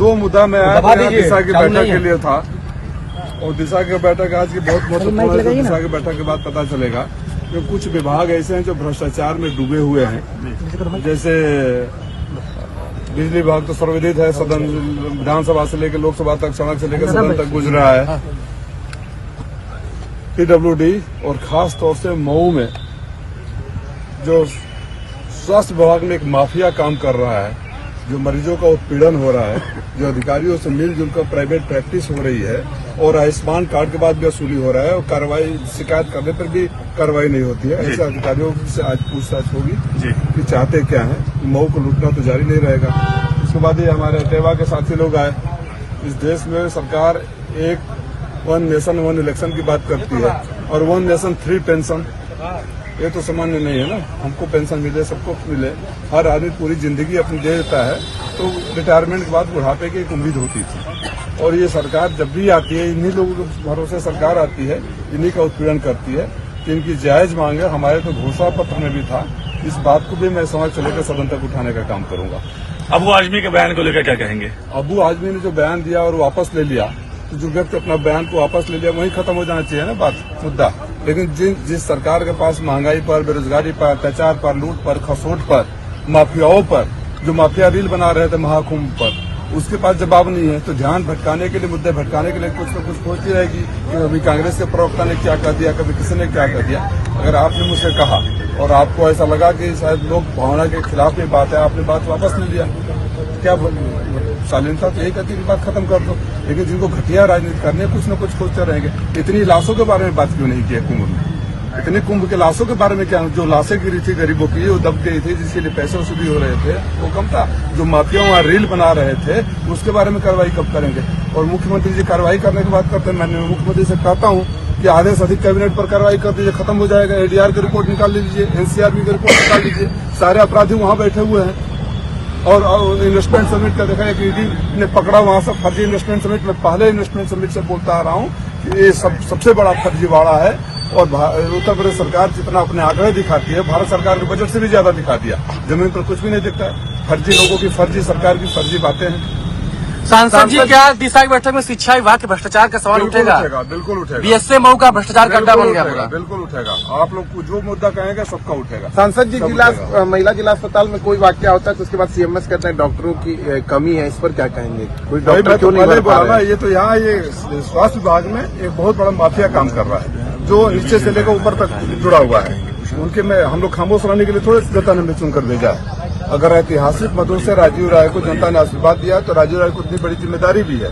दो मुद्दा में आया, दिशा की बैठक के लिए था, और दिशा की बैठक आज की बहुत महत्वपूर्ण है। दिशा की बैठक के बाद पता चलेगा कि कुछ विभाग ऐसे हैं जो भ्रष्टाचार में डूबे हुए हैं। जैसे बिजली विभाग तो सर्वविदित है, सदन विधानसभा से लेकर लोकसभा तक, सड़क से लेकर सदन तक गुजर रहा है। पीडब्ल्यूडी और खास तौर से मऊ में जो स्वास्थ्य विभाग में एक माफिया काम कर रहा है, जो मरीजों का उत्पीड़न हो रहा है, जो अधिकारियों से मिलजुल कर प्राइवेट प्रैक्टिस हो रही है और आयुष्मान कार्ड के बाद भी वसूली हो रहा है, और कार्रवाई शिकायत करने पर भी कार्रवाई नहीं होती है। ऐसे अधिकारियों से आज पूछताछ होगी कि चाहते क्या है। मऊ को लूटना तो जारी नहीं रहेगा। उसके बाद ये हमारे अटेवा के साथी लोग आए। इस देश में सरकार एक वन नेशन वन इलेक्शन की बात करती है, और वन नेशन 3 पेंशन, ये तो सामान्य नहीं है ना। हमको पेंशन मिले, सबको मिले, हर आदमी पूरी जिंदगी अपनी दे देता है, तो रिटायरमेंट के बाद बुढ़ापे की एक उम्मीद होती थी। और ये सरकार जब भी आती है, इन्हीं लोगों के भरोसे सरकार आती है, इन्हीं का उत्पीड़न करती है। कि इनकी जायज मांग है, हमारे तो घोषणा पत्र में भी था। इस बात को भी मैं समझ से लेकर सदन तक उठाने का काम करूंगा। अबू आजमी के बयान को लेकर क्या कहेंगे? अबू आजमी ने जो बयान दिया और वापस ले लिया, तो जो व्यक्ति अपना बयान को वापस ले लिया वहीं खत्म हो जाना चाहिए ना बात, मुद्दा। लेकिन जिस सरकार के पास महंगाई पर, बेरोजगारी पर, अत्याचार पर, लूट पर, खसोट पर, माफियाओं पर, जो माफिया रील बना रहे थे महाकुंभ पर, उसके पास जवाब नहीं है, तो ध्यान भटकाने के लिए, मुद्दे भटकाने के लिए कुछ न कुछ सोचती रहेगी कि अभी कांग्रेस के प्रवक्ता ने क्या कर दिया, कभी किसी ने क्या कर दिया। अगर आपने मुझसे कहा और आपको ऐसा लगा कि शायद लोग भावना के खिलाफ ये बात है, आपने बात वापस ले लिया, क्या शालीनता तो यही कहती है, बात खत्म कर दो। लेकिन जिनको घटिया राजनीति करनी है, कुछ न कुछ सोचते रहेंगे। इतनी लाशों के बारे में बात क्यों नहीं की है कुंभ में? इतने कुंभ के लाशों के बारे में क्या? जो लाशें गिरी थी गरीबों की, वो दब गई थी, जिसके लिए पैसे वसूली हो रहे थे, वो कम था। जो माफिया वहां रील बना रहे थे, उसके बारे में कार्रवाई कब करेंगे? और मुख्यमंत्री जी कार्रवाई करने की बात करते हैं। मैंने मुख्यमंत्री से कहता हूँ कि आधे से अधिक कैबिनेट पर कार्रवाई कर दीजिए, खत्म हो जाएगा। एडीआर की रिपोर्ट निकाल लीजिए, एनसीआरबी की रिपोर्ट निकाल लीजिए। सारे अपराधी वहां बैठे हुए हैं। और इन्वेस्टमेंट समिट का देखा है कि ईडी ने पकड़ा वहां से फर्जी इन्वेस्टमेंट समिट। मैं पहले इन्वेस्टमेंट समिट से बोलता आ रहा हूं कि ये सबसे बड़ा फर्जीवाड़ा है। और उत्तर प्रदेश सरकार जितना अपने आंकड़े दिखाती है, भारत सरकार के बजट से भी ज्यादा दिखा दिया। जमीन पर कुछ भी नहीं दिखता है। फर्जी लोगों की फर्जी, सरकार की फर्जी बातें हैं। सांसद जी, क्या दिशा की बैठक में शिक्षा विभाग के भ्रष्टाचार का सवाल उठेगा? बिल्कुल उठेगा। बीएसए मऊ का भ्रष्टाचार का अड्डा बन गया पूरा। बिल्कुल उठेगा। आप लोग को जो मुद्दा कहेंगे सबका उठेगा। सांसद जी, महिला जिला अस्पताल में कोई वाकया होता है तो उसके बाद सीएमएस कहते हैं डॉक्टरों की कमी है, इस पर क्या कहेंगे? कोई डॉक्टर क्यों नहीं बोला? ये तो यहाँ ये स्वास्थ्य विभाग में एक बहुत बड़ा माफिया काम कर रहा है, जो नीचे से लेकर ऊपर तक जुड़ा हुआ है। उनके में हम लोग खामोश रहने के लिए थोड़े जनता ने चुन कर भेजा है। अगर ऐतिहासिक मतों से राजीव राय को जनता ने आशीर्वाद दिया, तो राजीव राय को इतनी बड़ी जिम्मेदारी भी है।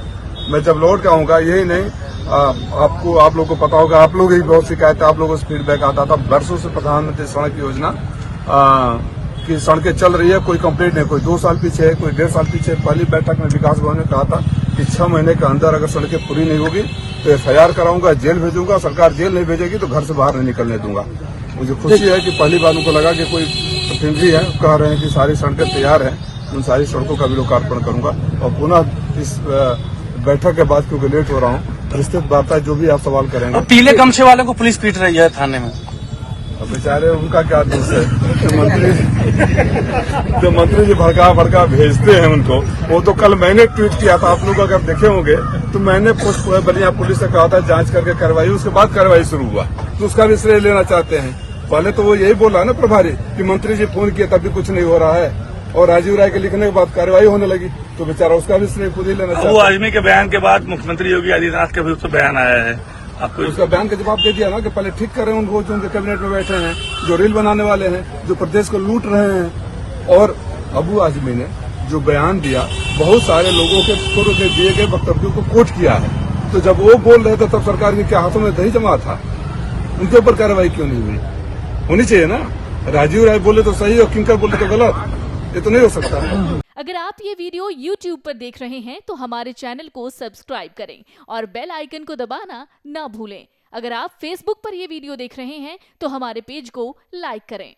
मैं जब लौट के आऊंगा, यही नहीं, आप लोगों को पता होगा, आप लोग ही बहुत शिकायत, आप लोगों से फीडबैक आता था वर्षों से प्रधानमंत्री सड़क योजना की सड़कें चल रही है, कोई कंप्लीट नहीं। कोई 2 साल पीछे है, कोई 1.5 साल पीछे। पहली बैठक में विकास भवन ने कहा था कि 6 महीने के अंदर अगर सड़कें पूरी नहीं होगी तो FIR कराऊंगा, जेल भेजूंगा। सरकार जेल नहीं भेजेगी तो घर से बाहर नहीं निकलने दूंगा। मुझे खुशी है कि पहली बार उनको लगा कि कोई प्रतिनिधि है, कह रहे हैं कि सारी सड़कें तैयार हैं। उन सारी सड़कों का भी लोकार्पण करूंगा। और पुनः इस बैठक के बाद, क्योंकि लेट हो रहा हूँ, विस्तृत वार्ता जो भी आप सवाल करेंगे। पीले गमछे वालों को पुलिस पीट रही है थाने में। अब बेचारे, उनका क्या दोष है? जो मंत्री जी भड़का भेजते हैं उनको, वो तो कल मैंने ट्वीट किया था, आप लोग अगर देखे होंगे तो मैंने बलिया पुलिस से कहा था जांच करके कार्रवाई, उसके बाद कार्रवाई शुरू हुआ, तो उसका भी श्रेय लेना चाहते हैं। पहले तो वो यही बोला ना प्रभारी कि मंत्री जी फोन किए तब भी कुछ नहीं हो रहा है, और राजीव राय के लिखने के बाद कार्रवाई होने लगी, तो बेचारा उसका भी श्रेय खुद ही लेना चाहता है। वो आजमी के बयान के बाद मुख्यमंत्री योगी आदित्यनाथ का भी उसका बयान आया है, आपको उसका बयान का जवाब दे दिया ना कि पहले ठीक करें उनको जो उनके कैबिनेट में बैठे हैं, जो रील बनाने वाले हैं, जो प्रदेश को लूट रहे हैं। और अबू आजमी ने जो बयान दिया, बहुत सारे लोगों के पूर्व में दिए गए वक्तव्यों को कोट किया है। तो जब वो बोल रहे थे तब सरकार के क्या हाथों में दही जमा था? उनके ऊपर कार्रवाई क्यों नहीं हुई? होनी चाहिए ना। राजीव राय बोले तो सही और किंकर बोले तो गलत, ये तो नहीं हो सकता। अगर आप ये वीडियो YouTube पर देख रहे हैं तो हमारे चैनल को सब्सक्राइब करें और बेल आइकन को दबाना ना भूलें। अगर आप Facebook पर ये वीडियो देख रहे हैं तो हमारे पेज को लाइक करें।